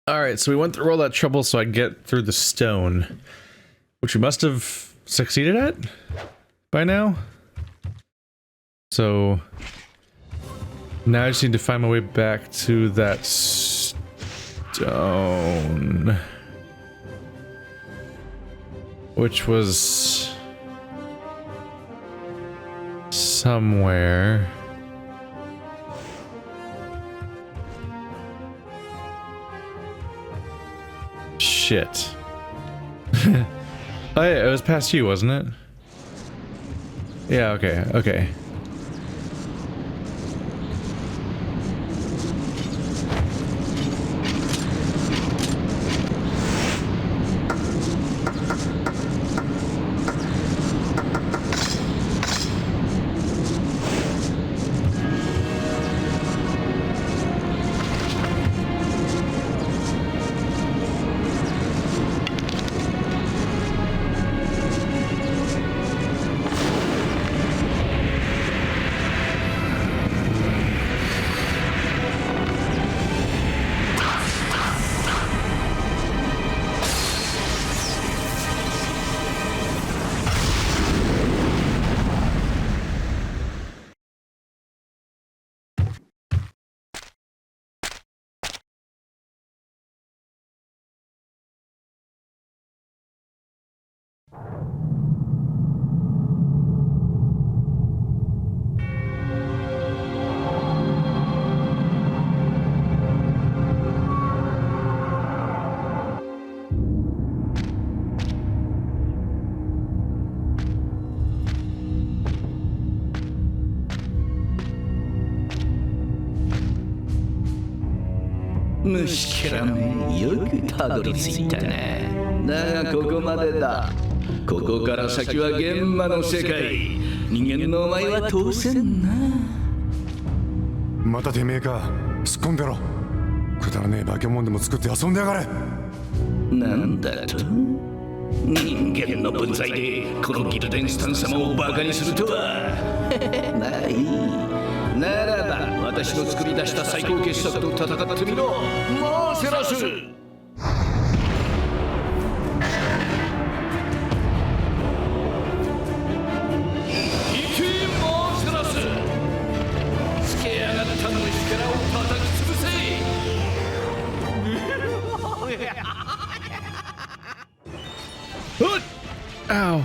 Alright, so we went through all that trouble so I get through the stone. Which we must have succeeded at by now. So now I just need to find my way back to that stone. Which was somewhere. Shit. Oh yeah, it was past you, wasn't it? Yeah, okay, okay.虫けらめ、よくたどり着いたな。だがここまでだ。ここから先は現場の世界。人間のお前は通せんな。またてめえか。突っ込んでろ。くだらねえ化け物でも作って遊んでやがれ。なんだと？人間の分際でこのギルデンスタン様をバカにするとは。ない。ならば私の作り出した最高傑作と戦ってみろ。もうセラス。Ow.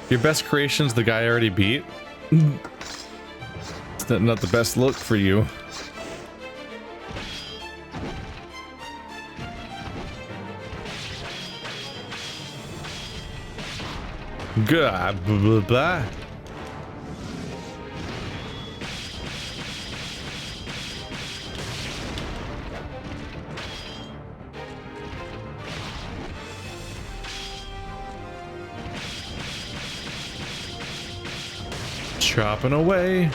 Your best creation's the guy I already beat? It's not the best look for you. God, blah, blah, blah. Chopping away.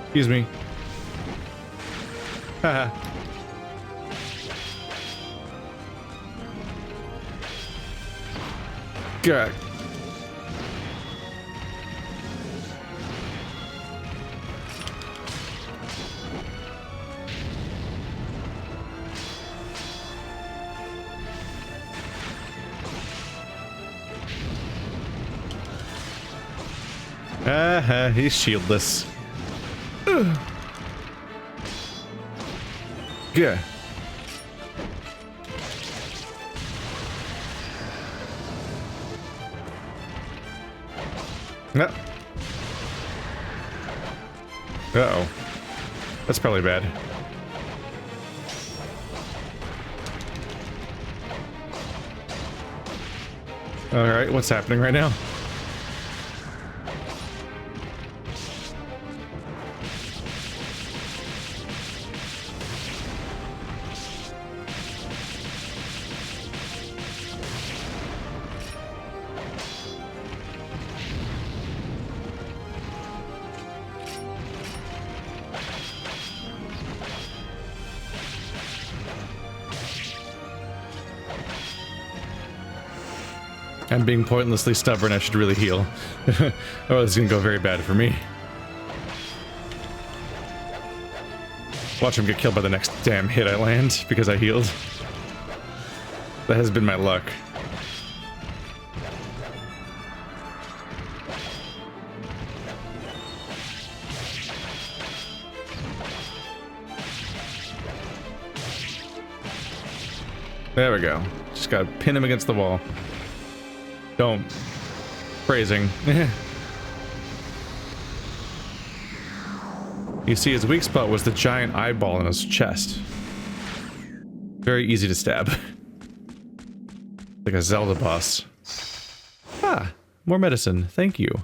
Excuse me. Haha. God. He's shieldless. Good. No. Uh-oh. That's probably bad. Alright, what's happening right now? I'm being pointlessly stubborn, I should really heal. Oh, this is gonna go very bad for me. Watch him get killed by the next damn hit I land, because I healed. That has been my luck. There we go. Just gotta pin him against the wall. Don't. Phrasing. You see, his weak spot was the giant eyeball in his chest. Very easy to stab. Like a Zelda boss. Ah, more medicine. Thank you.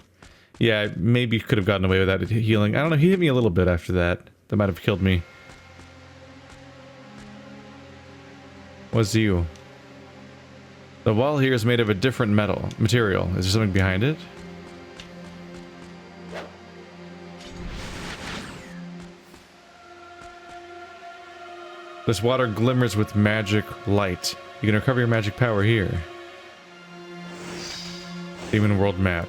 Yeah, maybe could have gotten away without it healing. I don't know, he hit me a little bit after that. That might have killed me. What's you? The wall here is made of a different material. Is there something behind it? This water glimmers with magic light. You can recover your magic power here. Demon World map.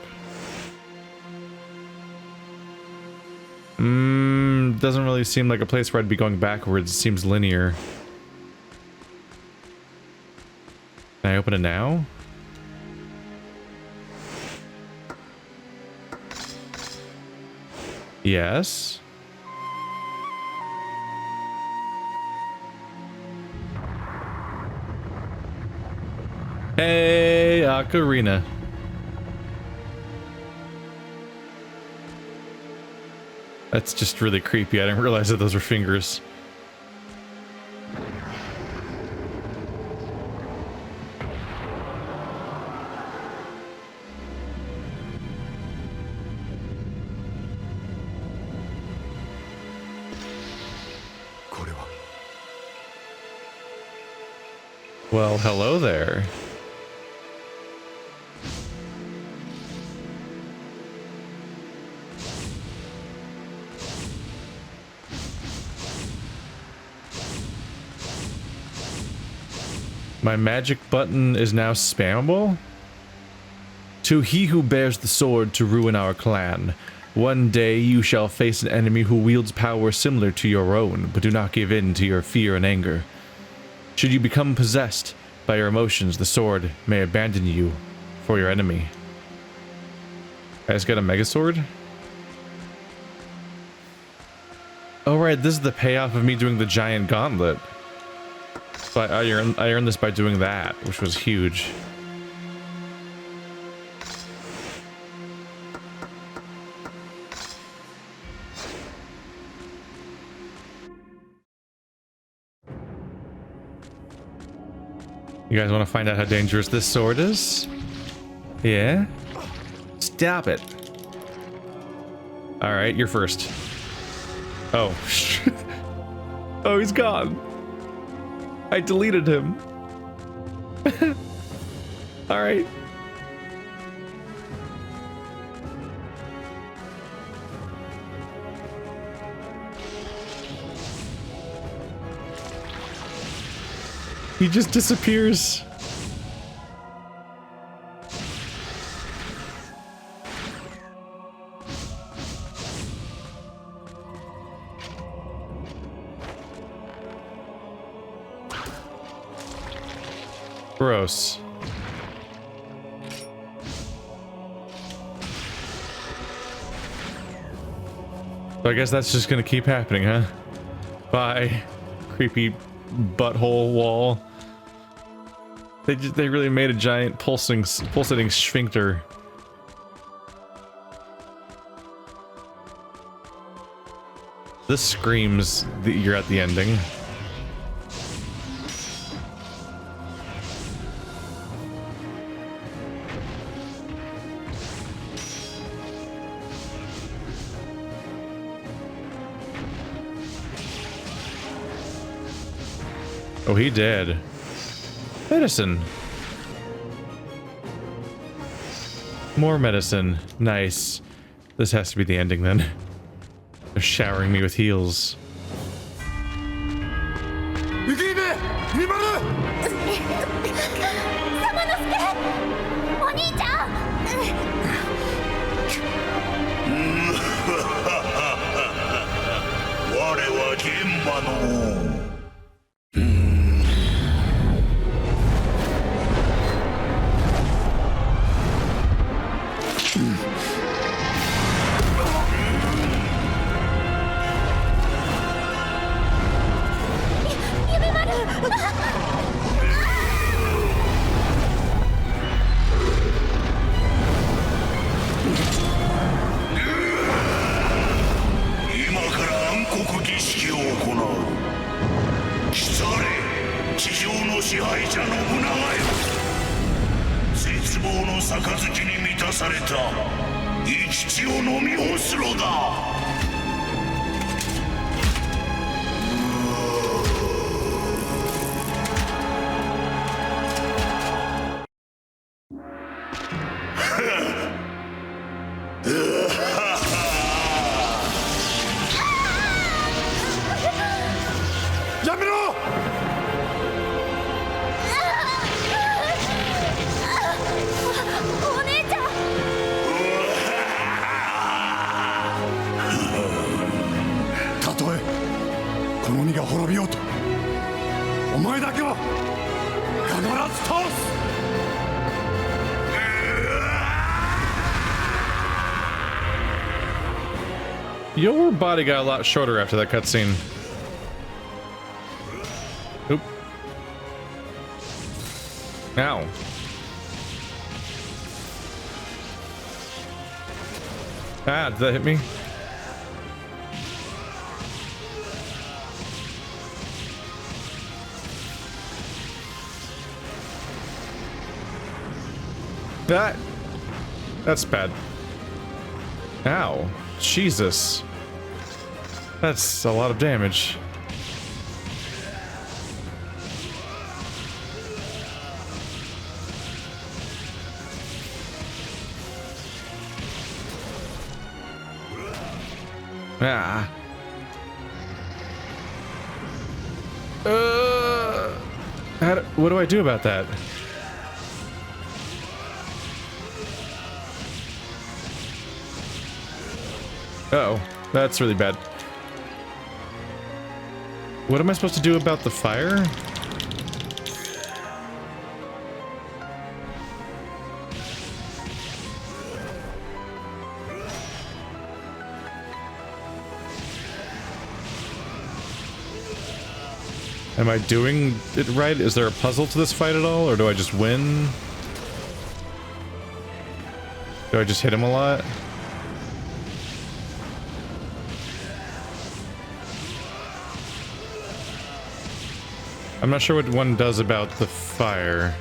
Doesn't really seem like a place where I'd be going backwards. It seems linear. Can I open it now? Yes. Hey, Ocarina. That's just really creepy. I didn't realize that those were fingers. Well, hello there. My magic button is now spammable? To he who bears the sword to ruin our clan. One day you shall face an enemy who wields power similar to your own, but do not give in to your fear and anger. Should you become possessed by your emotions, the sword may abandon you for your enemy. I just got a mega sword? Oh right, this is the payoff of me doing the giant gauntlet. So I earned this by doing that, which was huge. You guys want to find out how dangerous this sword is? Yeah? Stop it. Alright, you're first. Oh. Oh, he's gone. I deleted him. Alright. He just disappears. Gross. So I guess that's just gonna keep happening, huh? Bye, creepy butthole wall. They really made a giant pulsating sphincter. This screams that you're at the ending. Oh, he did. Medicine. More medicine. Nice. This has to be the ending then. They're showering me with heals. 地上の支配者信長よ、絶望の杯に満たされた生き血を飲み干すのだ。やめろ。お姉ちゃん。たとえこの鬼が滅びようと、お前だけは必ず倒す。Your body got a lot shorter after that cutscene. Oop. Ow. Ah, did that hit me? That's bad. Ow. Jesus. That's a lot of damage. Ah. What do I do about that? Uh-oh, that's really bad. What am I supposed to do about the fire? Am I doing it right? Is there a puzzle to this fight at all, or do I just win? Do I just hit him a lot? I'm not sure what one does about the fire.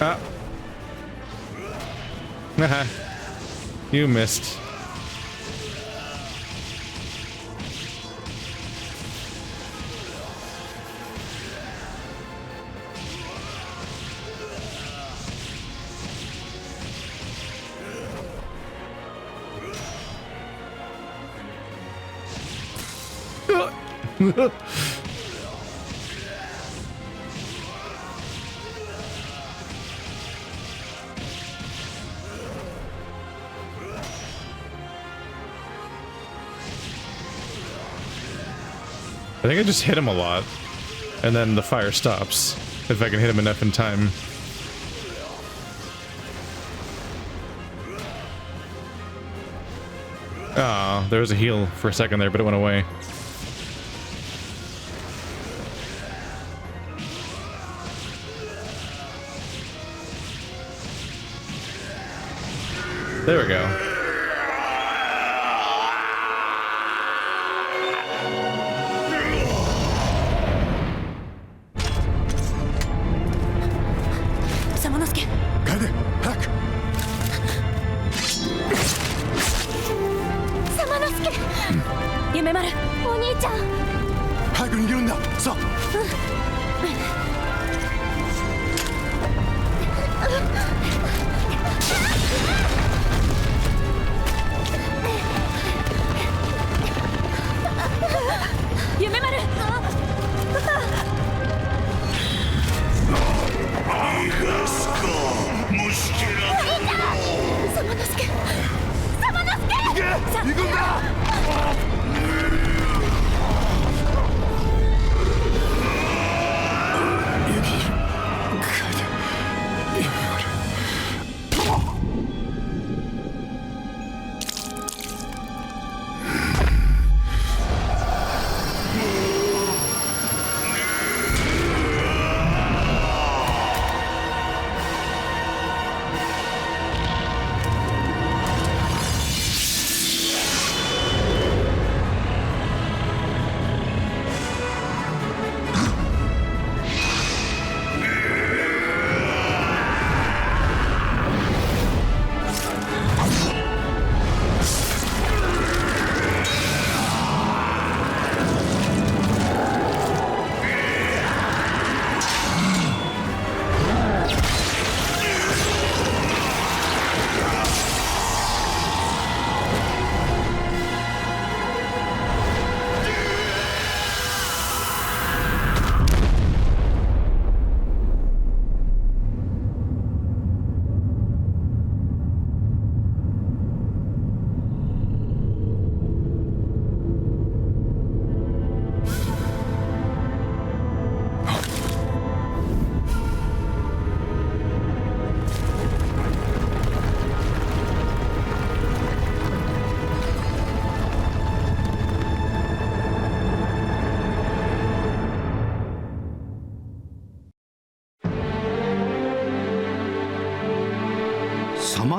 Ah. Haha. You missed. I think I just hit him a lot, and then the fire stops, if I can hit him enough in time. Ah, there was a heal for a second there, but it went away. There we go. Samanosuke. Kaede, 早く。Samanosuke. 夢丸、お兄ちゃん。早く逃げるんだ。さあ。夢丸。行くんだ。ユキ、カエデ、夢丸。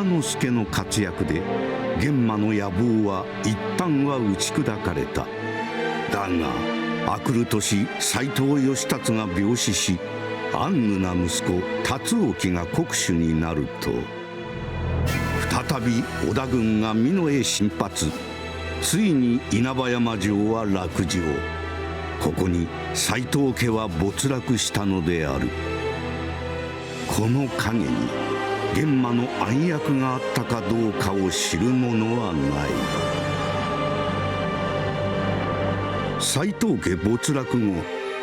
之助の活躍で玄馬の野望は一旦は打ち砕かれた。だがあくる年斎藤義達が病死し、暗愚な息子達興が国主になると、再び織田軍が美濃へ進発。ついに稲葉山城は落城。ここに斎藤家は没落したのである。この陰に玄馬の暗躍があったかどうかを知る者はない。斎藤家没落後、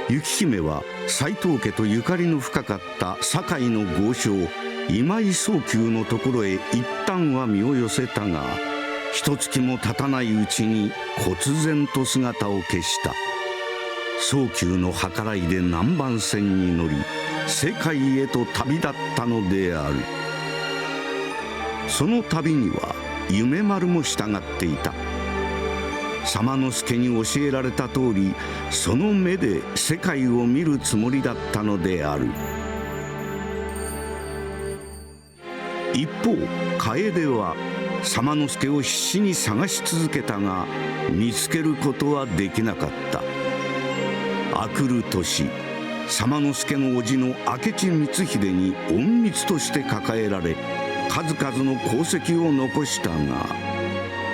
雪姫は斎藤家とゆかりの深かった堺の豪商今井宗久のところへ一旦は身を寄せたが、一月も経たないうちに忽然と姿を消した。宗久の計らいで南蛮船に乗り世界へと旅立ったのである。その旅には夢丸も従っていた。左之助に教えられた通り、その目で世界を見るつもりだったのである。一方楓は左之助を必死に探し続けたが見つけることはできなかった。あくる年、左之助の叔父の明智光秀に隠密として抱えられ、数々の功績を残したが、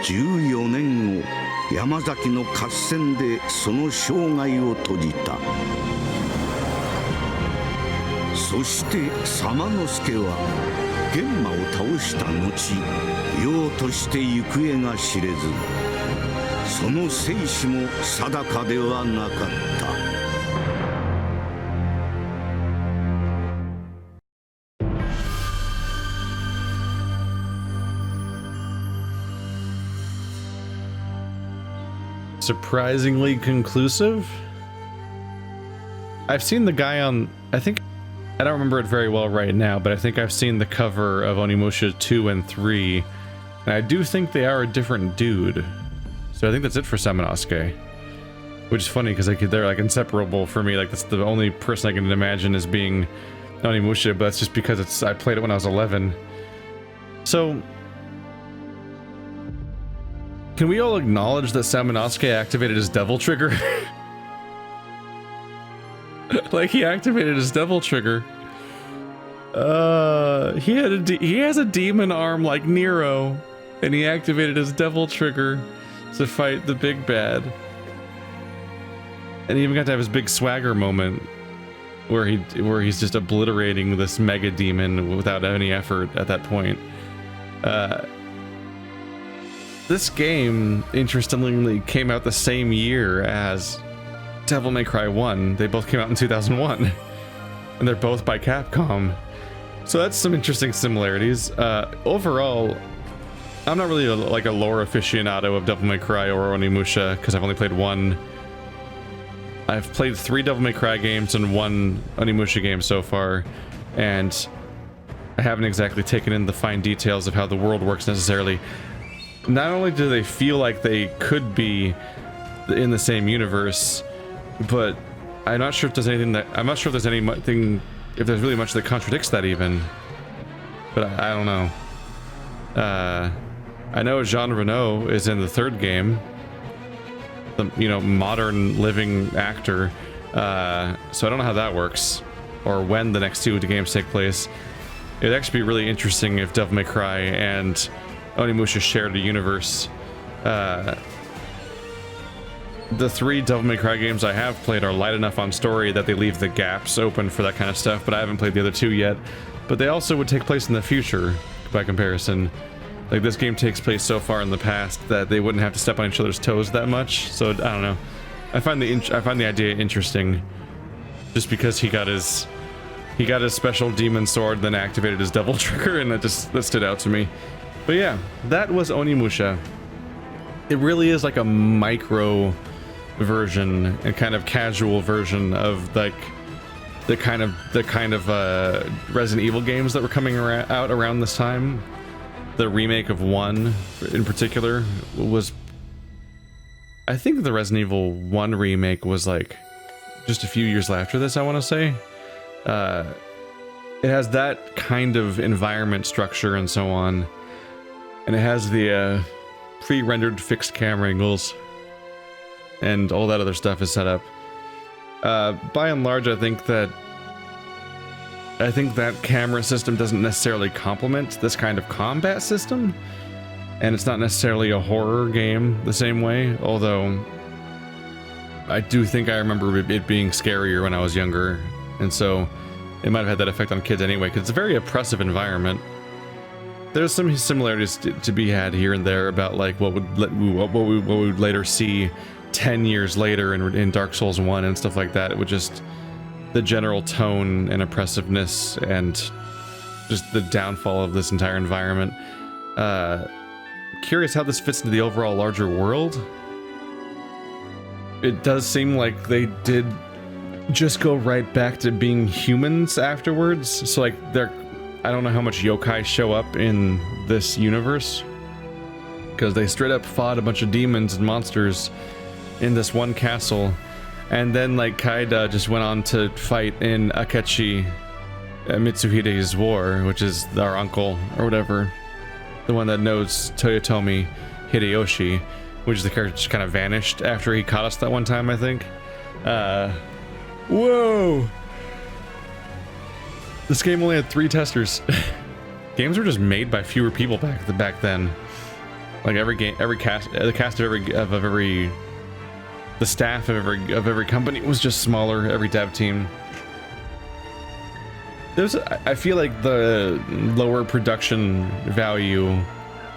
14年後山崎の合戦でその生涯を閉じた。そして左之助は玄馬を倒した後、世として行方が知れず、その生死も定かではなかった。Surprisingly conclusive. I've seen the guy on, I don't remember it very well right now, but I think I've seen the cover of Onimusha 2 and 3, and I do think they are a different dude. So I think that's it for Samanosuke, which is funny because they're like inseparable for me. Like that's the only person I can imagine as being Onimusha, but that's just because I played it when I was 11. So can we all acknowledge that Samanosuke activated his devil trigger? Like he activated his devil trigger. He has a demon arm like Nero, and he activated his devil trigger to fight the big bad. And he even got to have his big swagger moment where he's just obliterating this mega demon without any effort at that point. This game, interestingly, came out the same year as Devil May Cry 1. They both came out in 2001. And they're both by Capcom. So that's some interesting similarities. Overall, I'm not really like a lore aficionado of Devil May Cry or Onimusha, because I've only played one. I've played 3 Devil May Cry games and 1 Onimusha game so far, and I haven't exactly taken in the fine details of how the world works necessarily. Not only do they feel like they could be in the same universe, but I'm not sure if there's anything if there's really much that contradicts that even. But I don't know. I know Jean Reno is in the 3rd game, the modern living actor. So I don't know how that works, or when the next 2 games take place. It'd actually be really interesting if Devil May Cry and Onimusha shared a universe. The 3 Devil May Cry games I have played are light enough on story that they leave the gaps open for that kind of stuff, but I haven't played the other 2 yet. But they also would take place in the future, by comparison. Like, this game takes place so far in the past that they wouldn't have to step on each other's toes that much, so I don't know. I find the idea interesting, just because he got his special demon sword, then activated his devil trigger, and that stood out to me. But yeah, that was Onimusha. It really is like a micro version and kind of casual version of like the kind of Resident Evil games that were coming out around this time. The remake of 1 in particular was, I think the Resident Evil 1 remake was like just a few years after this, I want to say. it has that kind of environment structure and so on, and it has the pre-rendered fixed camera angles, and all that other stuff is set up. By and large, I think that camera system doesn't necessarily complement this kind of combat system, and it's not necessarily a horror game the same way, although I do think I remember it being scarier when I was younger, and so it might have had that effect on kids anyway, because it's a very oppressive environment. There's some similarities to be had here and there about like what we would later see 10 years later in Dark Souls 1 and stuff like that, with just the general tone and oppressiveness and just the downfall of this entire environment. Curious how this fits into the overall larger world. It does seem like they did just go right back to being humans afterwards. So like I don't know how much yokai show up in this universe, because they straight up fought a bunch of demons and monsters in this one castle, and then like Kaede just went on to fight in Akechi Mitsuhide's war, which is our uncle or whatever, the one that knows Toyotomi Hideyoshi, which is the character that just kind of vanished after he caught us that one time, I think. Whoa! This game only had 3 testers. Games were just made by fewer people back then. Like the staff of every company was just smaller. Every dev team. I feel like the lower production value,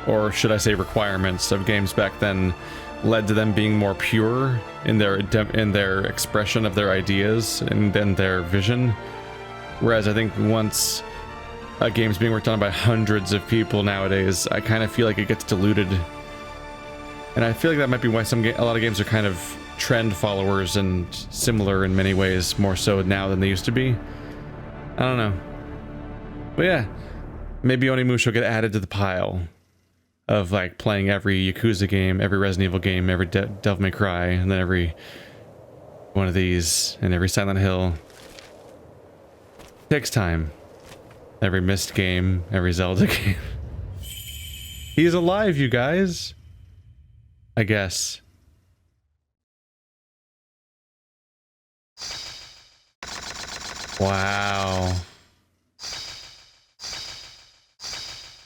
or should I say requirements, of games back then led to them being more pure in their expression of their ideas and then their vision. Whereas I think once a game's being worked on by hundreds of people nowadays, I kind of feel like it gets diluted. And I feel like that might be why a lot of games are kind of trend followers and similar in many ways, more so now than they used to be. I don't know. But yeah, maybe Onimusha will get added to the pile of like playing every Yakuza game, every Resident Evil game, every Devil May Cry, and then every one of these, and every Silent Hill. Takes time. Every Myst game, every Zelda game. He's alive, you guys. I guess. Wow.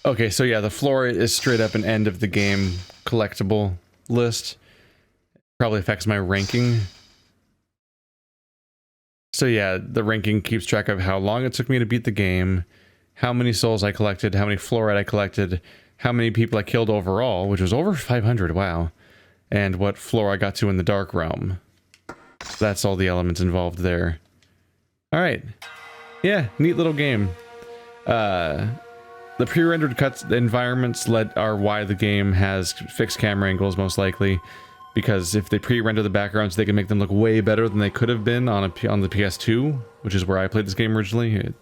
Okay, so yeah, the floor is straight up an end of the game collectible list. Probably affects my ranking. So yeah, the ranking keeps track of how long it took me to beat the game, how many souls I collected, how many fluorite I collected, how many people I killed overall, which was over 500, wow, and what floor I got to in the Dark Realm. That's all the elements involved there. Alright. Yeah, neat little game. The pre-rendered environments are why the game has fixed camera angles, most likely. Because if they pre-render the backgrounds, they can make them look way better than they could have been on the PS2, which is where I played this game originally.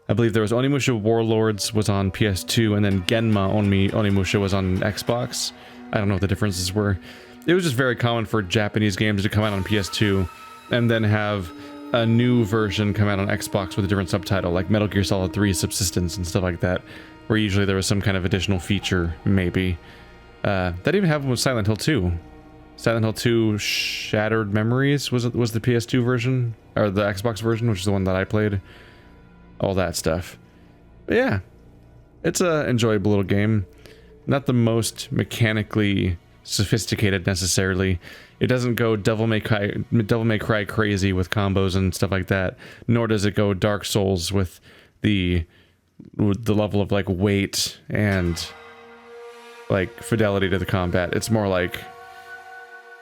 I believe there was Onimusha Warlords was on PS2, and then Genma Onimusha was on Xbox. I don't know what the differences were. It was just very common for Japanese games to come out on PS2, and then have a new version come out on Xbox with a different subtitle, like Metal Gear Solid 3 Subsistence and stuff like that, where usually there was some kind of additional feature, maybe. That even happened with Silent Hill 2. Silent Hill 2 Shattered Memories was the PS2 version, or the Xbox version, which is the one that I played. All that stuff. But yeah, it's a enjoyable little game. Not the most mechanically sophisticated necessarily. It doesn't go Devil May Cry crazy with combos and stuff like that, nor does it go Dark Souls with the level of like weight and like fidelity to the combat. It's more like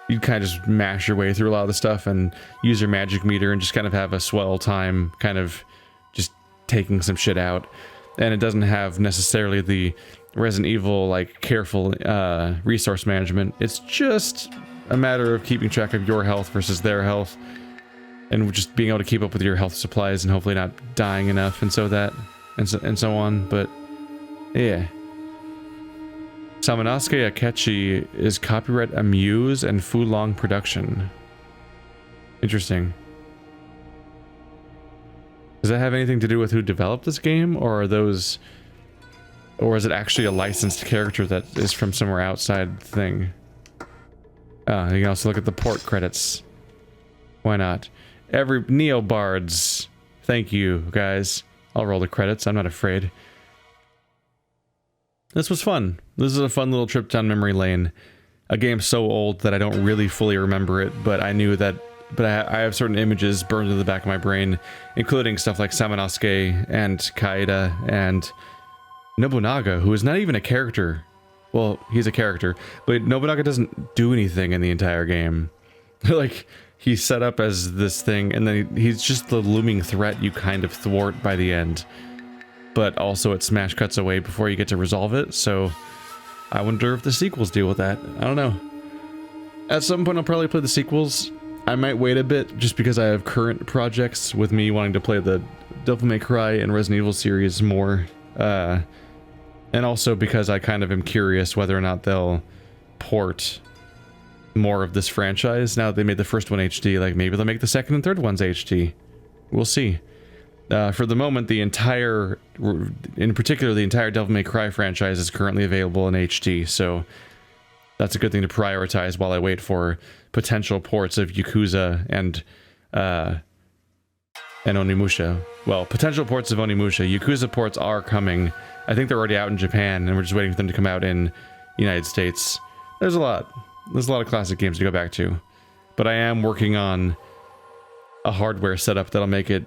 you kind of just mash your way through a lot of the stuff and use your magic meter and just kind of have a swell time kind of just taking some shit out. And it doesn't have necessarily the Resident Evil like careful resource management. It's just a matter of keeping track of your health versus their health, and just being able to keep up with your health supplies and hopefully not dying enough and so on. But yeah, Samanosuke Akechi is copyright Amuse and Fulong Production. Interesting. Does that have anything to do with who developed this game, or are those, or is it actually a licensed character that is from somewhere outside the thing? You can also look at the port credits. Why not? Neo Bards. Thank you, guys. I'll roll the credits. I'm not afraid. This was fun. This is a fun little trip down memory lane. A game so old that I don't really fully remember it, but I knew that. But I have certain images burned into the back of my brain, including stuff like Samanosuke and Kaede and Nobunaga, who is not even a character. Well, he's a character, but Nobunaga doesn't do anything in the entire game. Like, he's set up as this thing, and then he's just the looming threat you kind of thwart by the end. But also it smash cuts away before you get to resolve it, so I wonder if the sequels deal with that. I don't know. At some point I'll probably play the sequels. I might wait a bit just because I have current projects with me wanting to play the Devil May Cry and Resident Evil series more. And also because I kind of am curious whether or not they'll port more of this franchise. Now that they made the first one HD, like maybe they'll make the second and third ones HD. We'll see. For the moment, in particular, the entire Devil May Cry franchise is currently available in HD, so that's a good thing to prioritize while I wait for potential ports of Yakuza and Onimusha. Well, potential ports of Onimusha. Yakuza ports are coming. I think they're already out in Japan, and we're just waiting for them to come out in the United States. There's a lot of classic games to go back to, but I am working on a hardware setup that'll make it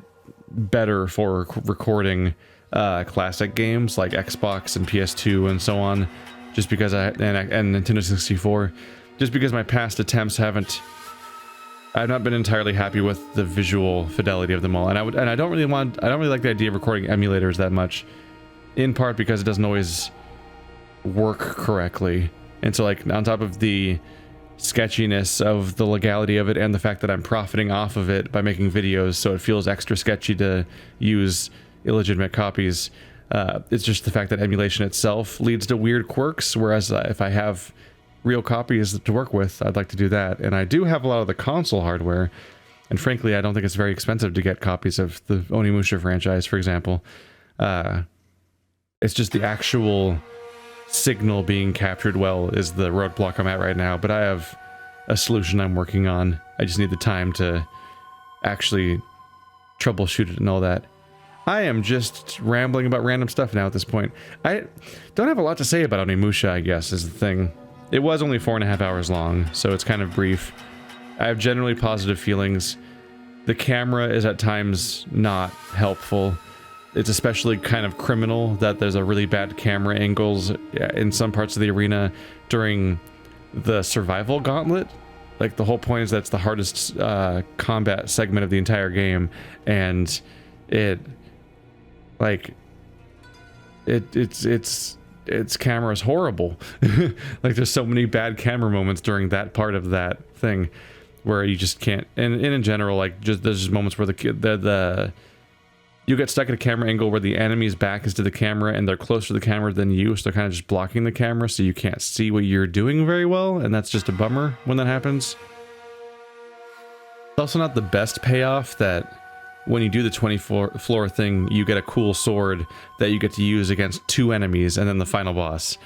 better for recording classic games like Xbox and PS2 and so on, just because and Nintendo 64, just because my past attempts I've not been entirely happy with the visual fidelity of them all, and I don't really like the idea of recording emulators that much, in part because it doesn't always work correctly. And so, like, on top of the sketchiness of the legality of it and the fact that I'm profiting off of it by making videos, so it feels extra sketchy to use illegitimate copies, it's just the fact that emulation itself leads to weird quirks, whereas if I have real copies to work with, I'd like to do that. And I do have a lot of the console hardware, and frankly I don't think it's very expensive to get copies of the Onimusha franchise, for example. It's just the actual signal being captured well is the roadblock I'm at right now, but I have a solution I'm working on. I just need the time to actually troubleshoot it and all that. I am just rambling about random stuff now at this point. I don't have a lot to say about Onimusha, I guess, is the thing. It was only 4.5 hours long, so it's kind of brief. I have generally positive feelings. The camera is at times not helpful. It's especially kind of criminal that there's a really bad camera angles in some parts of the arena during the survival gauntlet. Like, the whole point is that it's the hardest combat segment of the entire game, and its camera is horrible. Like, there's so many bad camera moments during that part of that thing where you just can't. And in general, like, there's just moments where you get stuck at a camera angle where the enemy's back is to the camera and they're closer to the camera than you, so they're kind of just blocking the camera, so you can't see what you're doing very well, and that's just a bummer when that happens. It's also not the best payoff that when you do the 24 floor thing, you get a cool sword that you get to use against 2 enemies and then the final boss.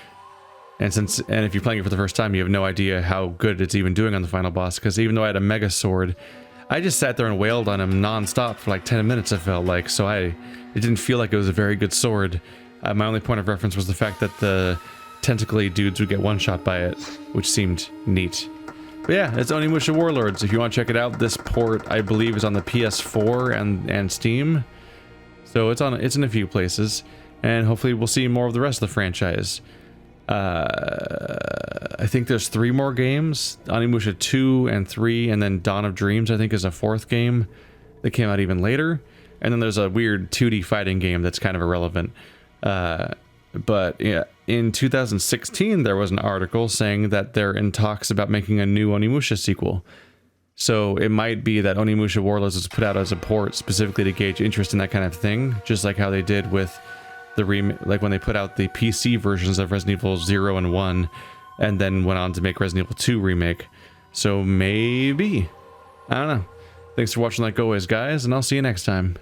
And if you're playing it for the first time, you have no idea how good it's even doing on the final boss, because even though I had a mega sword, I just sat there and wailed on him non-stop for like 10 minutes, I felt like, so it didn't feel like it was a very good sword. My only point of reference was the fact that the tentacly dudes would get one-shot by it, which seemed neat. But yeah, it's Onimusha Warlords. If you want to check it out, this port, I believe, is on the PS4 and Steam. So it's in a few places, and hopefully we'll see more of the rest of the franchise. I think there's 3 more games, Onimusha 2 and 3, and then Dawn of Dreams, I think, is a 4th game that came out even later. And then there's a weird 2D fighting game that's kind of irrelevant. But yeah, in 2016, there was an article saying that they're in talks about making a new Onimusha sequel. So it might be that Onimusha Warlords was put out as a port specifically to gauge interest in that kind of thing, just like how they did with the like when they put out the PC versions of Resident Evil 0 and 1, and then went on to make Resident Evil 2 remake. So maybe, I don't know. Thanks for watching like always, guys, and I'll see you next time.